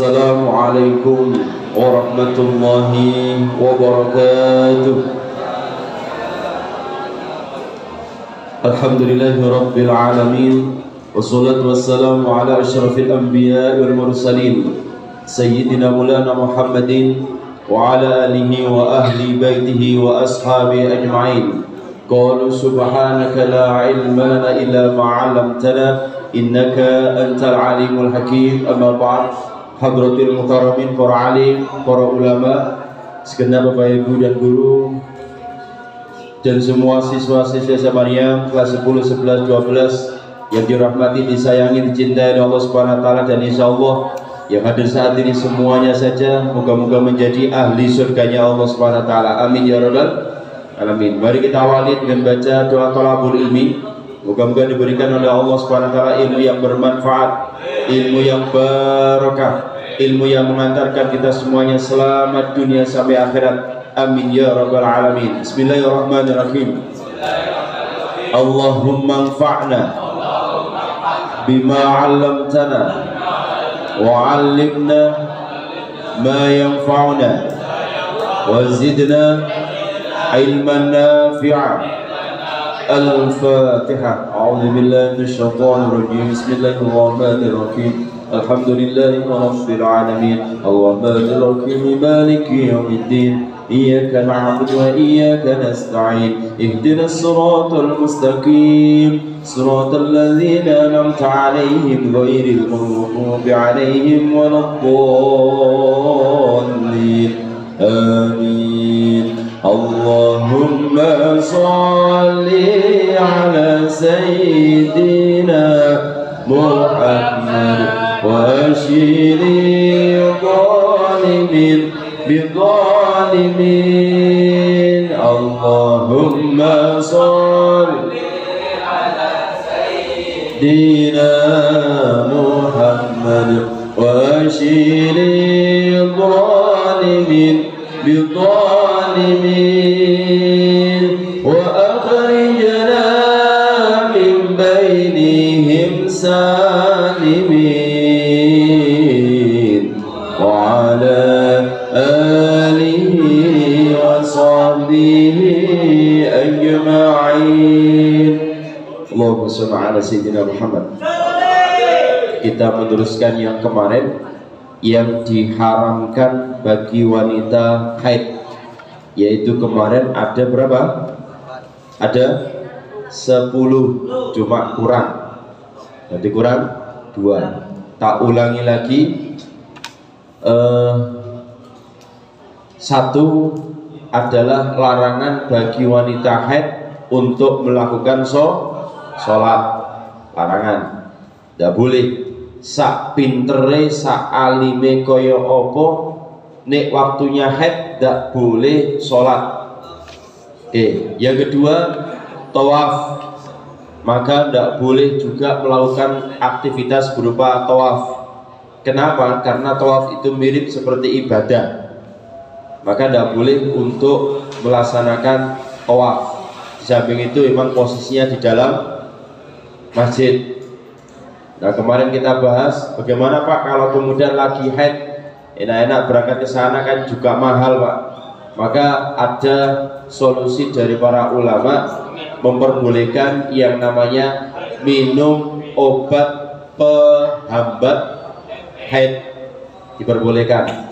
Assalamualaikum warahmatullahi wabarakatuh. Alhamdulillahi rabbil alamin, wassalatu wassalamu ala asyrafil anbiya wal mursalin sayyidina maulana Muhammadin wa ala alihi wa ahli baitihi wa ashabihi ajma'in. Qalu subhanaka la ilma lana illa ma 'allamtana innaka antal alimul hakim. Amma ba'd. Hadratil muhtaramin, para alim, para ulama, segenap Bapak Ibu dan guru, dan semua siswa-siswa Maryam kelas 10, 11, 12 yang dirahmati, disayangi, dicintai oleh Allah Subhanahu wa taala, dan insyaallah yang hadir saat ini semuanya saja moga-moga menjadi ahli surganya Allah Subhanahu wa taala. Amin ya rabbal alamin. Mari kita awali dengan baca doa thalabul ilmi. Moga-moga diberikan oleh Allah Subhanahu wa taala ilmu yang bermanfaat, ilmu yang barakah, ilmu yang mengantarkan kita semuanya selamat dunia sampai akhirat. Amin ya rabbal alamin. Bismillahirrahmanirrahim. Allahumma anfa'na bima 'allamtana wa 'allimna ma yanfa'una wa zidna ilman nafi'a. Al-Fatihah. A'udzu billahi minasyaitonir rajim. Bismillahirrahmanirrahim. Alhamdulillahi rabbil alamin. Arrahmanir rahim. Maliki yaumiddin. Iyyaka na'budu wa iyyaka nasta'in. Ihdinas siratal mustaqim. Siratal ladzina an'amta 'alaihim ghairil maghdubi 'alaihim waladdallin. Amin. Allahumma salli ala sayyidina Muhammad wa ashiri zalimin bidzalimin. Allahumma salli ala sayyidina Muhammad wa ashiri zalimin bidzalimin wa akhrijna min bainihim salimin wa ala alihi wa sahbihi ajma'in. Allahumma shalli ala sayyidina Muhammad. Kita meneruskan yang kemarin, yang diharamkan bagi wanita haid, yaitu kemarin ada berapa? Ada 10, cuma kurang, jadi kurang 2. Tak ulangi lagi. 1 adalah larangan bagi wanita haid untuk melakukan sholat. Larangan, tidak boleh. Sak pintere, sak alime kaya apa, nek waktunya haid tidak boleh sholat. Yang kedua, tawaf, maka tidak boleh juga melakukan aktivitas berupa tawaf. Kenapa? Karena tawaf itu mirip seperti ibadah, maka tidak boleh untuk melaksanakan tawaf. Di samping itu memang posisinya di dalam masjid. Nah, kemarin kita bahas bagaimana Pak kalau kemudian lagi haid, enak-enak berangkat ke sana kan juga mahal Pak. Maka ada solusi dari para ulama memperbolehkan yang namanya minum obat penghambat haid, diperbolehkan.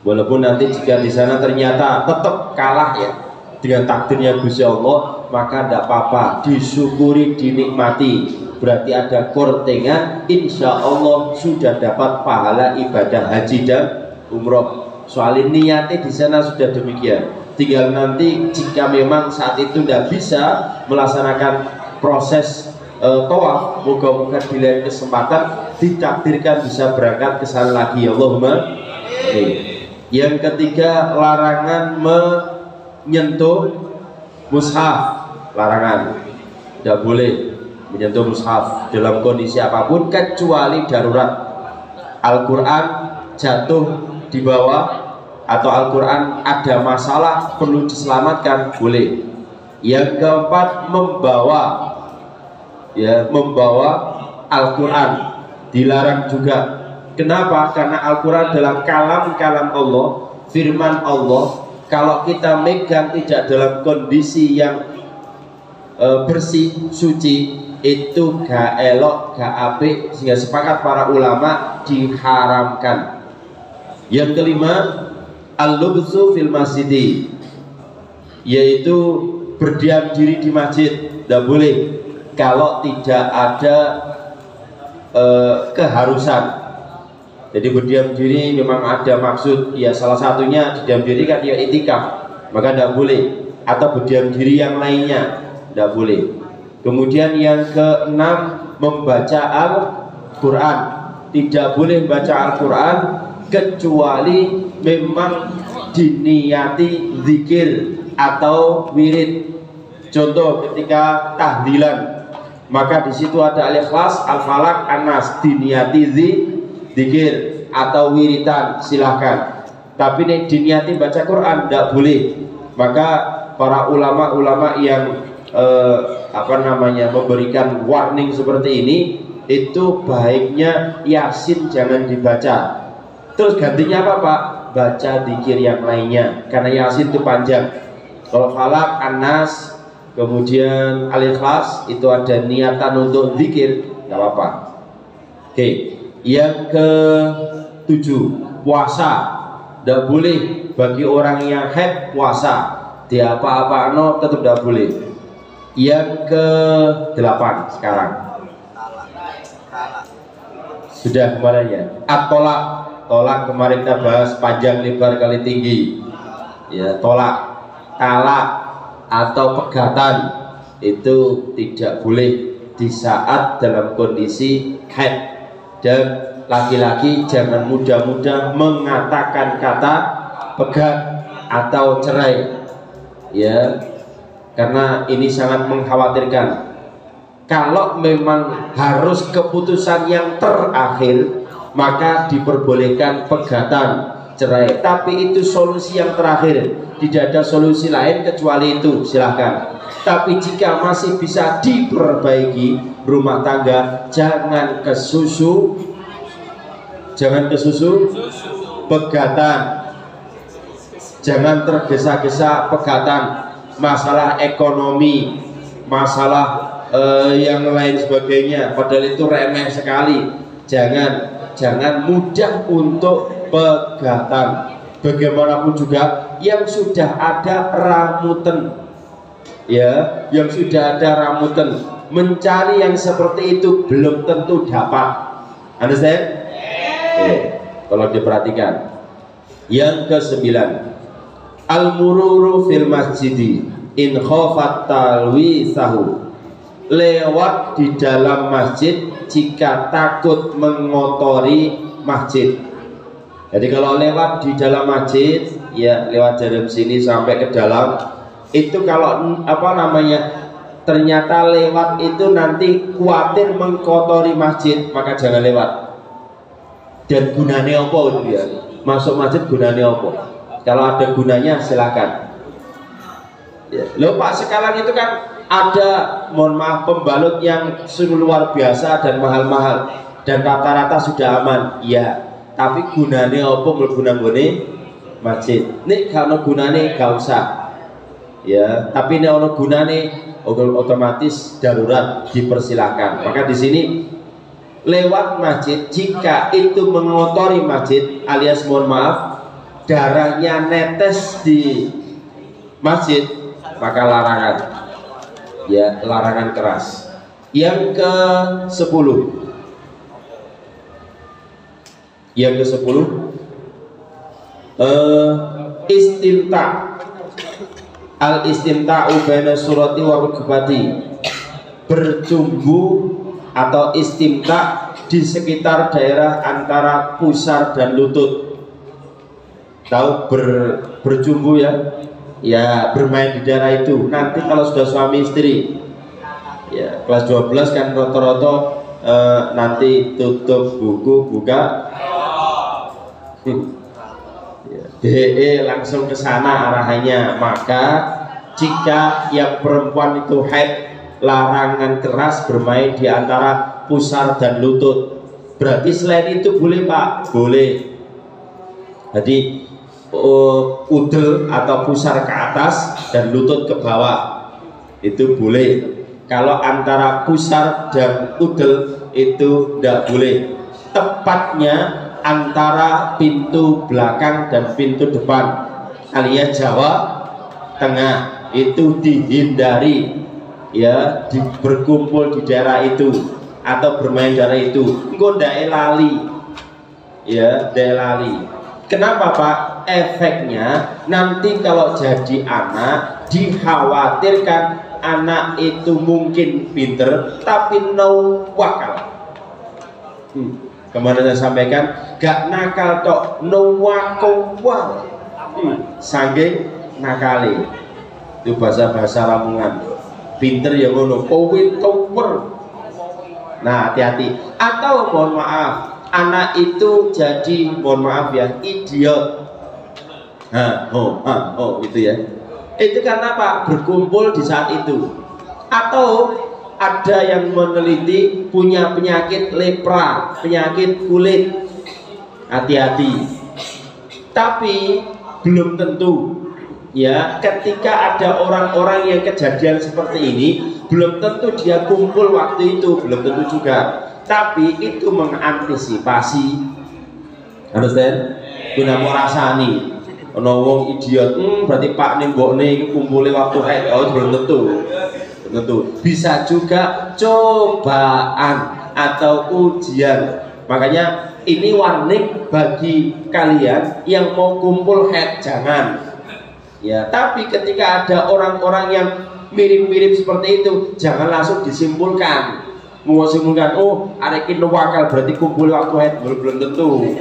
Walaupun nanti jika di sana ternyata tetap kalah ya dengan takdirnya Gusti Allah, maka tidak apa-apa, disyukuri, dinikmati. Berarti ada kortengan, insya Allah sudah dapat pahala ibadah haji dan umroh. Soal niatnya di sana sudah demikian. Tinggal nanti jika memang saat itu tidak bisa melaksanakan proses tawaf, moga-moga di lain kesempatan ditakdirkan bisa berangkat ke sana lagi. Allahumma. Yang ketiga, larangan menyentuh mushaf. Larangan, tidak boleh menyentuh mushaf dalam kondisi apapun kecuali darurat. Al-Quran jatuh di bawah atau Al-Quran ada masalah perlu diselamatkan, boleh. Yang keempat, membawa Al-Quran dilarang juga. Kenapa? Karena Al-Quran adalah kalam-kalam Allah, firman Allah. Kalau kita megang tidak dalam kondisi yang bersih, suci, itu gak elok, gak apik, sehingga sepakat para ulama diharamkan. Yang kelima, al-lubsu fil masjidi, yaitu berdiam diri di masjid, tidak boleh kalau tidak ada keharusan. Jadi berdiam diri memang ada maksud, ya salah satunya diam diri kan ya itikaf, maka tidak boleh. Atau berdiam diri yang lainnya, tidak boleh. Kemudian yang keenam, membaca Al-Quran. Tidak boleh baca Al-Quran kecuali memang diniati zikir atau wirid. Contoh ketika tahlilan, maka di situ ada Al-Ikhlas, Al-Falaq, An-Nas, diniati zikir atau wiritan, silahkan. Tapi nih diniati baca Quran tidak boleh. Maka para ulama-ulama yang memberikan warning seperti ini, itu baiknya Yasin jangan dibaca. Terus gantinya apa Pak? Baca zikir yang lainnya, karena Yasin itu panjang. Kalau Falaq, An-Nas, kemudian Al-Ikhlas, itu ada niatan untuk zikir, nggak apa-apa. Oke. Yang ke-7, puasa. Tidak boleh bagi orang yang haid puasa, dia apa-apa tetap tidak boleh. Yang ke-8 sekarang sudah kemarin ya, at-tolak. Tolak kemarin kita bahas panjang lebar kali tinggi ya. Tolak, talak atau pegatan itu tidak boleh di saat dalam kondisi haid. Dan laki-laki jangan mudah-mudah mengatakan kata pegat atau cerai ya, karena ini sangat mengkhawatirkan. Kalau memang harus keputusan yang terakhir, maka diperbolehkan pegatan, cerai. Tapi itu solusi yang terakhir, tidak ada solusi lain kecuali itu, silahkan. Tapi jika masih bisa diperbaiki rumah tangga, jangan kesusu pegatan, jangan tergesa-gesa pegatan. Masalah ekonomi, masalah yang lain sebagainya, padahal itu remeh sekali. Jangan mudah untuk pegatan. Bagaimanapun juga yang sudah ada ramutan ya, yang sudah ada ramutan, mencari yang seperti itu belum tentu dapat. Understand? Kalau diperhatikan. Yang ke-9, al-mururu fil masjidi in khafat talwisahu, lewat di dalam masjid jika takut mengotori masjid. Jadi kalau lewat di dalam masjid ya, lewat jarum sini sampai ke dalam, itu kalau ternyata lewat itu nanti khawatir mengkotori masjid, maka jangan lewat. Dan gunanya apa itu ya? Masuk masjid gunanya apa? Kalau ada gunanya silakan. Ya. Loh Pak, sekarang itu kan ada, mohon maaf, pembalut yang luar biasa dan mahal-mahal, dan rata-rata sudah aman. Ya, tapi gunanya apa mlebu masjid? Nih kalau gunanya gak usah. Ya, tapi nih ono gunanya otomatis darurat dipersilakan. Maka di sini lewat masjid jika itu mengotori masjid, alias mohon maaf darahnya netes di masjid, maka larangan ya, larangan keras. Yang ke-10, istimta. Al-istimta'u baina surati wa rukbati, bercumbu atau istimta di sekitar daerah antara pusar dan lutut. Tahu bercumbu ya? Ya, bermain di daerah itu. Nanti kalau sudah suami istri ya, kelas 12 kan rata-rata nanti tutup buku, buka DE langsung ke sana arahannya. Maka jika yang perempuan itu haid, larangan keras bermain di antara pusar dan lutut. Berarti selain itu boleh Pak? Boleh. Jadi udel atau pusar ke atas dan lutut ke bawah itu boleh. Kalau antara pusar dan udel itu tidak boleh. Tepatnya antara pintu belakang dan pintu depan alias Jawa Tengah itu dihindari, ya, berkumpul di daerah itu atau bermain daerah itu. Engko ndak lali, ya, ndak lali. Kenapa Pak? Efeknya nanti kalau jadi anak dikhawatirkan anak itu mungkin pinter tapi no wakal. Kemana saya sampaikan, gak nakal tok, no wakal. Saking nakali. Itu bahasa Lamongan. Pinter ya ngono, kowe tower. Nah, hati-hati. Atau mohon maaf, anak itu jadi, mohon maaf ya, idiot. Gitu ya. Itu karena Pak berkumpul di saat itu. Atau ada yang meneliti punya penyakit lepra, penyakit kulit. Hati-hati. Tapi belum tentu, ya, ketika ada orang-orang yang kejadian seperti ini, belum tentu dia kumpul waktu itu, belum tentu juga. Tapi itu mengantisipasi. Understand? Guna mau rasani. Ono wong idiot, berarti Pak ning mbokne iki kumpule waktu haid. Oh, belum tentu. Belum tentu. Bisa juga cobaan atau ujian. Makanya ini warning bagi kalian yang mau kumpul haid, jangan. Ya, tapi ketika ada orang-orang yang mirip-mirip seperti itu, jangan langsung disimpulkan. Mau simpulkan, oh, arek iki wakal berarti kumpul waktu haid, belum tentu.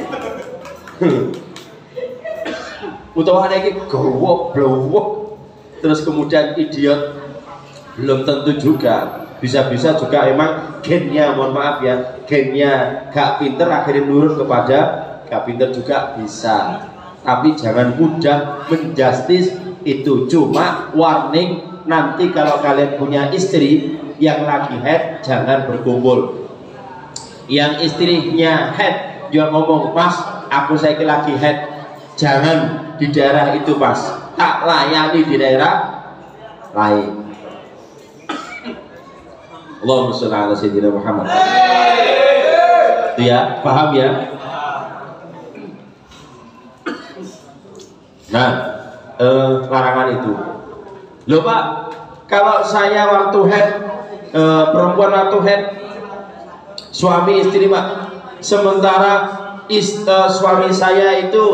Utawa arek iki gowo-blowo terus kemudian idiot, belum tentu juga. Bisa-bisa juga emang gennya, mohon maaf ya, gennya gak pinter akhirnya nurun kepada gak pinter juga bisa. Tapi jangan mudah menjustis itu. Cuma warning, nanti kalau kalian punya istri yang lagi haid, jangan berkumpul. Yang istrinya haid dia ngomong, Mas, aku saya lagi haid, jangan di daerah itu Mas, tak layani di daerah lain. Allahumma sholli ala sayyidina Muhammad. Itu ya, paham ya? Nah, larangan itu. Loh Pak, kalau saya waktu haid, perempuan waktu haid, suami istri Pak, sementara suami saya itu,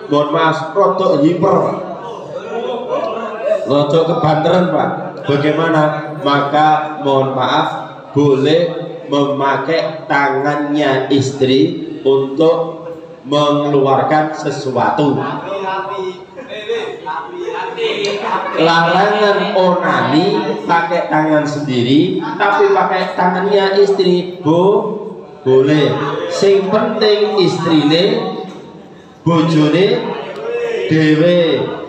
mohon maaf, rodok hiper, rodok kebanteran Pak, bagaimana? Maka mohon maaf, boleh memakai tangannya istri untuk mengeluarkan sesuatu. Larangan onani pakai tangan sendiri, tapi pakai tangannya istri boleh. Sing penting istrine, bojone dewe.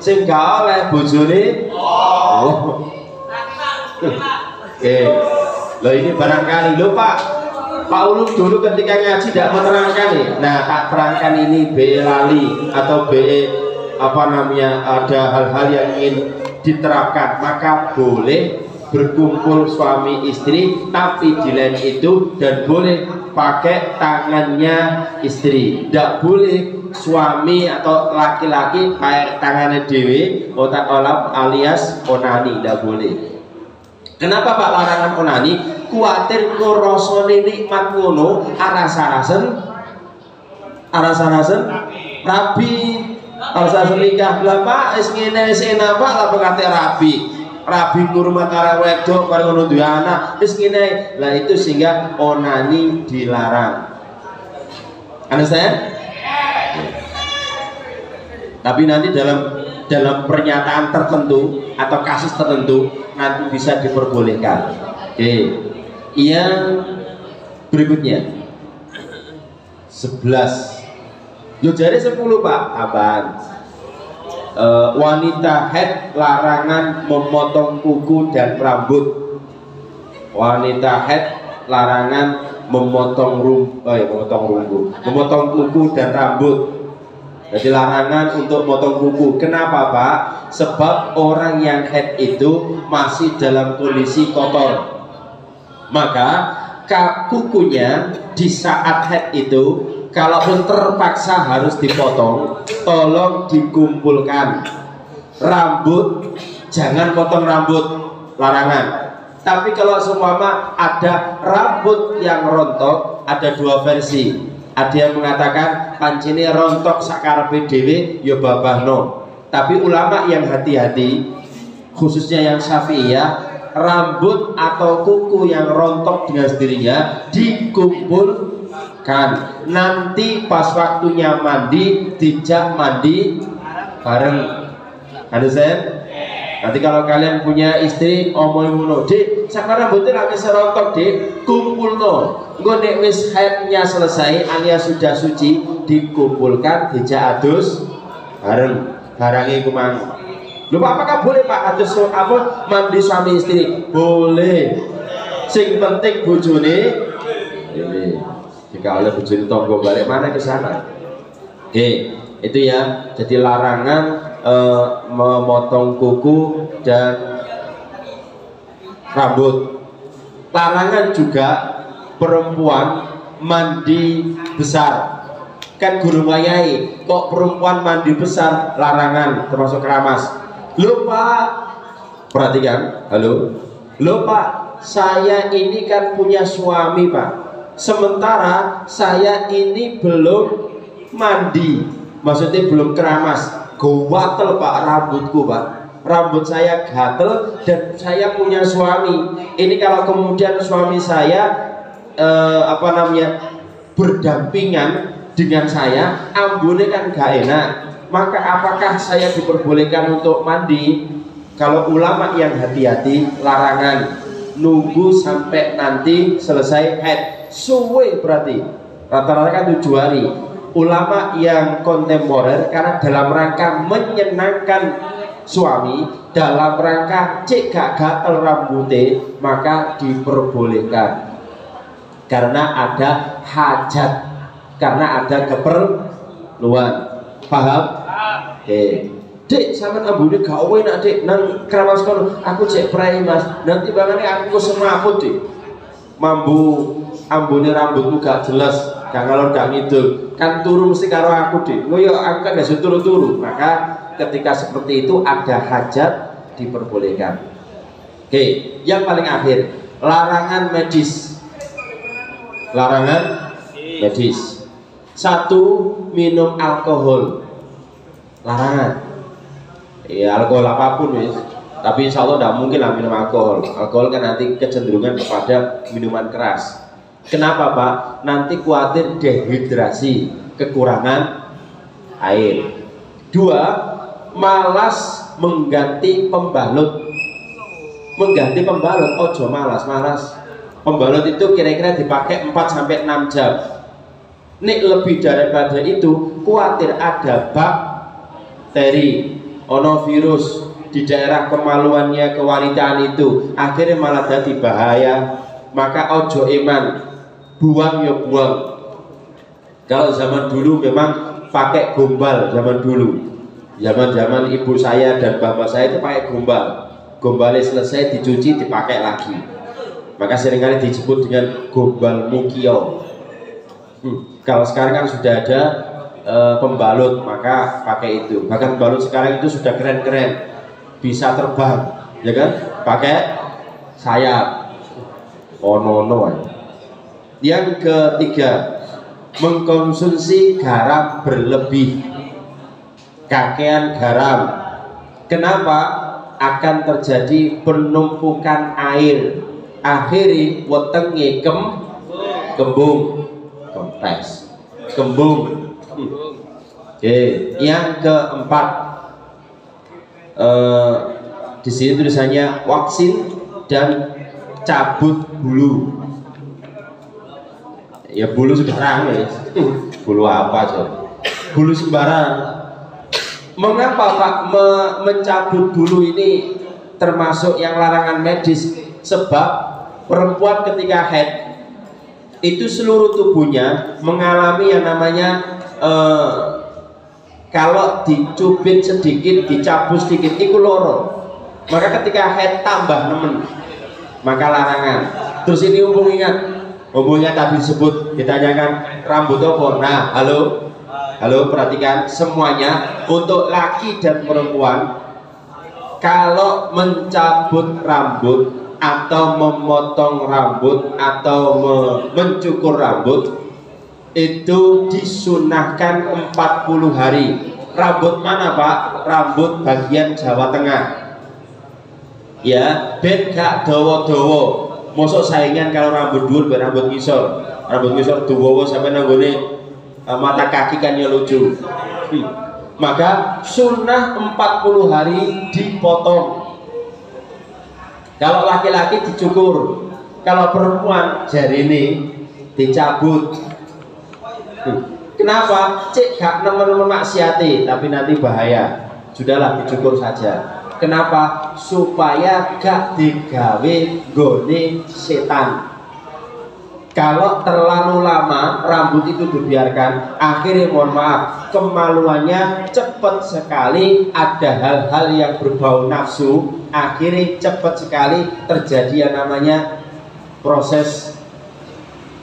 Sing gak oleh bojone. Loh ini barangkali loh Pak Ulum dulu ketika ngaji tidak menerangkan nih. Nah, tak terangkan ini BE lali atau BE apa namanya, ada hal-hal yang ingin diterapkan, maka boleh berkumpul suami istri, tapi di lain itu dan boleh pakai tangannya istri. Tidak boleh suami atau laki-laki pakai tangannya dewe otak olah alias onani, tidak boleh. Kenapa Pak larangan onani? Kuatir korosone nikmat ngono arasan rabi, alasan nikah lah Pak, es ngene es enak Pak, lah kate rabi ngurmat arek wedok karo ngono duwe anak, es ngene lah, itu sehingga onani dilarang. Understand? Tapi nanti dalam pernyataan tertentu atau kasus tertentu nanti bisa diperbolehkan. Oke. Yang berikutnya 11. Yo jare 10 Pak, apaan? Wanita haid larangan memotong kuku dan rambut. Wanita haid larangan memotong kuku dan rambut. Jadi larangan untuk motong kuku. Kenapa Pak? Sebab orang yang haid itu masih dalam kondisi kotor. Maka kukunya di saat haid itu, kalaupun terpaksa harus dipotong, tolong dikumpulkan. Rambut, jangan potong rambut, larangan. Tapi kalau seumpama ada rambut yang rontok, ada dua versi. Ada yang mengatakan pancene rontok sakarepe dhewe ya babahno. Tapi ulama yang hati-hati, khususnya yang Syafi'iyah, rambut atau kuku yang rontok dengan sendirinya dikumpulkan. Nanti pas waktunya mandi, dijak mandi bareng. Understand? Nanti kalau kalian punya istri omong-omong, "Dik, sekarang rambutnya lagi serontok, Dik, kumpulno." Engko nek wis haidnya selesai alias sudah suci, dikumpulkan dijak adus bareng. Barange iku mang. Lho apakah boleh Pak adus apa mandi suami istri? Boleh. Sing penting bojone ini. Jika oleh bojone tonggo balik mana ke sana. Itu ya. Jadi larangan memotong kuku dan rambut. Larangan juga perempuan mandi besar. Kan guru wayai, kok perempuan mandi besar larangan, termasuk keramas. Loh Pak, perhatikan, halo. Loh Pak, saya ini kan punya suami Pak. Sementara saya ini belum mandi, maksudnya belum keramas. Gatel Pak rambutku Pak. Rambut saya gatel dan saya punya suami. Ini kalau kemudian suami saya berdampingan dengan saya, ambune kan gak enak. Maka apakah saya diperbolehkan untuk mandi? Kalau ulama yang hati-hati, larangan. Nunggu sampai nanti selesai haid. Suwe berarti rata-rata kan 7 hari. Ulama yang kontemporer karena dalam rangka menyenangkan suami, dalam rangka cek gak gatel rambutnya, maka diperbolehkan karena ada hajat, karena ada keperluan. Paham? Dek, sampean ambune gak enak Dek, nang keramas kono aku cek prai Mas. Nanti bangane aku semaput Dek. Mambu ambune rambutmu gak jelas, gak ngalor gak ngidul. Kan turu mesti karo aku Dek. Ngoyo aku kan gak turu-turu. Maka ketika seperti itu ada hajat, diperbolehkan. Yang paling akhir, larangan medis. Larangan medis. 1, minum alkohol. Larangan. Ya alkohol apapun wis. Tapi insya Allah tidak mungkin lah minum alkohol. Alkohol kan nanti kecenderungan kepada minuman keras. Kenapa Pak? Nanti khawatir dehidrasi, kekurangan air. 2, malas mengganti pembalut. Mengganti pembalut, ojo malas. Pembalut itu kira-kira dipakai 4-6 jam. Nek lebih daripada itu, khawatir ada bakteri, ono virus di daerah kemaluannya, kewanitaan itu, akhirnya malah jadi bahaya. Maka ojo iman, buang ya buang. Kalau zaman dulu memang pakai gombal, zaman dulu, zaman ibu saya dan bapak saya itu pakai gombal. Gombalnya selesai dicuci dipakai lagi. Maka seringkali disebut dengan gombal mukio. Kalau sekarang kan sudah ada pembalut, maka pakai itu. Bahkan pembalut sekarang itu sudah keren-keren, bisa terbang, ya kan? Pakai sayap. Ono. Yang ketiga, mengkonsumsi garam berlebih. Kakean garam. Kenapa? Akan terjadi penumpukan air. Akhiri wetenge kembung. Kempes. Kembung. Yang keempat, di sini tulisannya vaksin dan cabut bulu. Ya bulu sembarang ya. Bulu apa coba? Bulu sembarang. Mengapa Pak mencabut bulu ini termasuk yang larangan medis? Sebab perempuan ketika haid itu seluruh tubuhnya mengalami yang namanya kalau dicubit sedikit, dicabut sedikit, itu loro. Maka ketika haid tambah nemen, maka larangan. Terus ini umumnya tadi disebut, ditanyakan rambut apa? Nah, halo perhatikan semuanya, untuk laki dan perempuan kalau mencabut rambut atau memotong rambut atau mencukur rambut itu disunahkan 40 hari. Rambut mana Pak? Rambut bagian Jawa Tengah ya, ben gak dawa-dawa. Mosok saingan kalau rambut dhuwur ben rambut ngisor dawa sampai nanggone mata kaki kan ya lucu. Maka sunnah 40 hari dipotong. Kalau laki-laki dicukur, kalau perempuan jari ini dicabut. Kenapa? Cek gak nemen maksiati, tapi nanti bahaya. Sudahlah dicukur saja. Kenapa? Supaya gak digawe gone setan. Kalau terlalu lama rambut itu dibiarkan, akhirnya mohon maaf, kemaluannya cepat sekali, ada hal-hal yang berbau nafsu, akhirnya cepat sekali terjadi yang namanya proses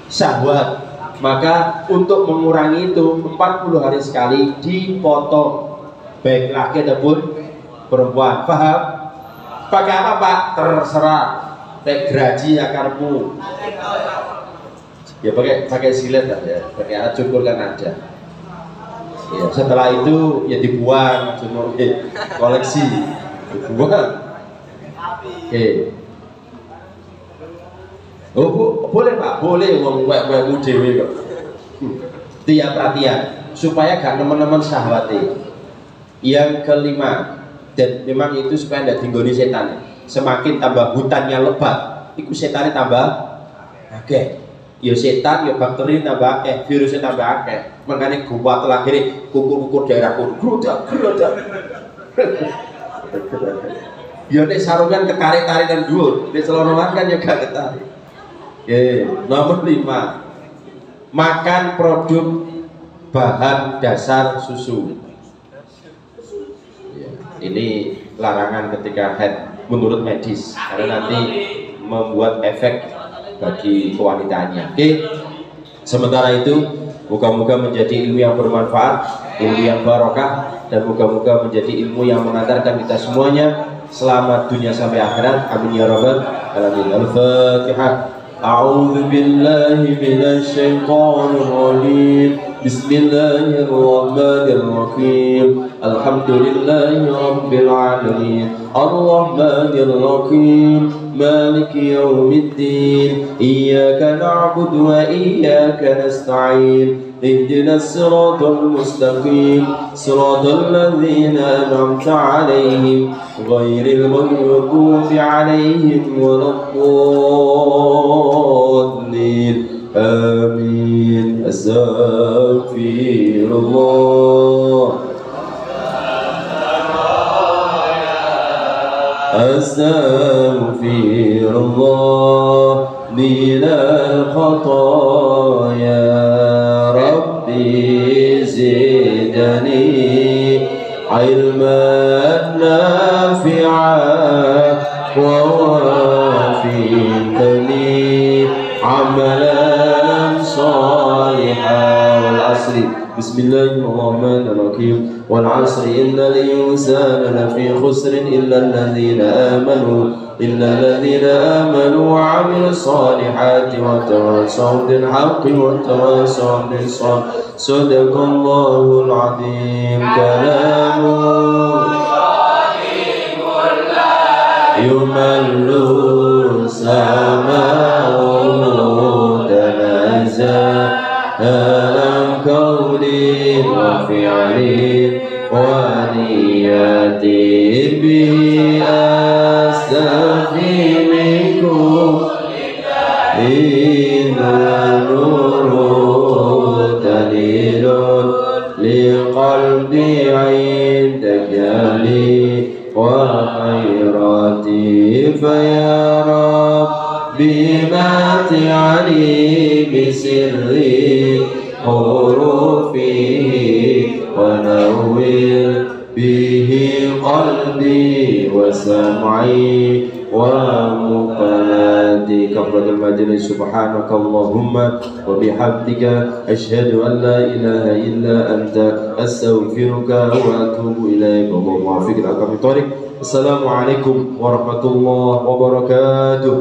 syahwat. Maka untuk mengurangi itu 40 hari sekali dipotong, baik laki ataupun perempuan. Paham? Pakai apa Pak? Terserah. Pakai geraji akarmu. Ya pakai silet aja, pakai alat cukur kan ada. Ya, setelah itu ya dibuang, cuma koleksi, dibuang. Oke. Oh boleh Pak, boleh wong wek-wekmu dhewe kok. Tiap perhatian supaya gak nemen-nemen syahwate. Yang kelima, dan memang itu supaya tidak dinggoni setan. Semakin tambah hutannya lebat, itu setannya tambah akeh. Ya setan, ya bakteri tambah akeh, virusnya tambah akeh. Makanya kuat akhirnya kukur-kukur daerahku grudak. Ya nek sarungan ketarik-tarik dan dhuwur, nek celana kan ya gak ketarik. Oke, nomor 5, makan produk bahan dasar susu. Ya, ini larangan ketika haid menurut medis, karena nanti membuat efek bagi kewanitaannya. Oke, sementara itu moga-moga menjadi ilmu yang bermanfaat, ilmu yang barokah, dan moga-moga menjadi ilmu yang mengantarkan kita semuanya selamat dunia sampai akhirat. Amin ya rabbal alamin. Al-Fatihah. أعوذ بالله من الشيطان الرجيم بسم الله الرحمن الرحيم الحمد لله رب العالمين الرحمن الرحيم مالك يوم الدين إياك نعبد وإياك نستعين اهدنا الصراط المستقيم صراط الذين أنعمت عليهم غير المغضوب عليهم ولا الضالين آمين أستغفر الله أستغفر الله من الخطايا ربي زدني علما نافعا ووافقني عملا صالحا والعصر بسم الله الرحمن الرحيم والعصر إن الإنسان لفي خسر إلا الذين آمنوا وعملوا الصالحات وتواصوا بالحق وتواصوا بالصبر صدق الله العظيم كلامه يمل سماء تنزل عن قول وفعل ونية به أستفي منكم إن نور دليل لقلبي عندك لي وخيراتي فيا ربي ماتعني بسر حروفه ونور به قلبي وسمعي ومقالاتي كفرة المجلس. سبحانك اللهم وبحمدك أشهد أن لا إله إلا أنت أستغفرك وأتوب إليك. اللهم وفقنا على الطريق. السلام عليكم ورحمة الله وبركاته.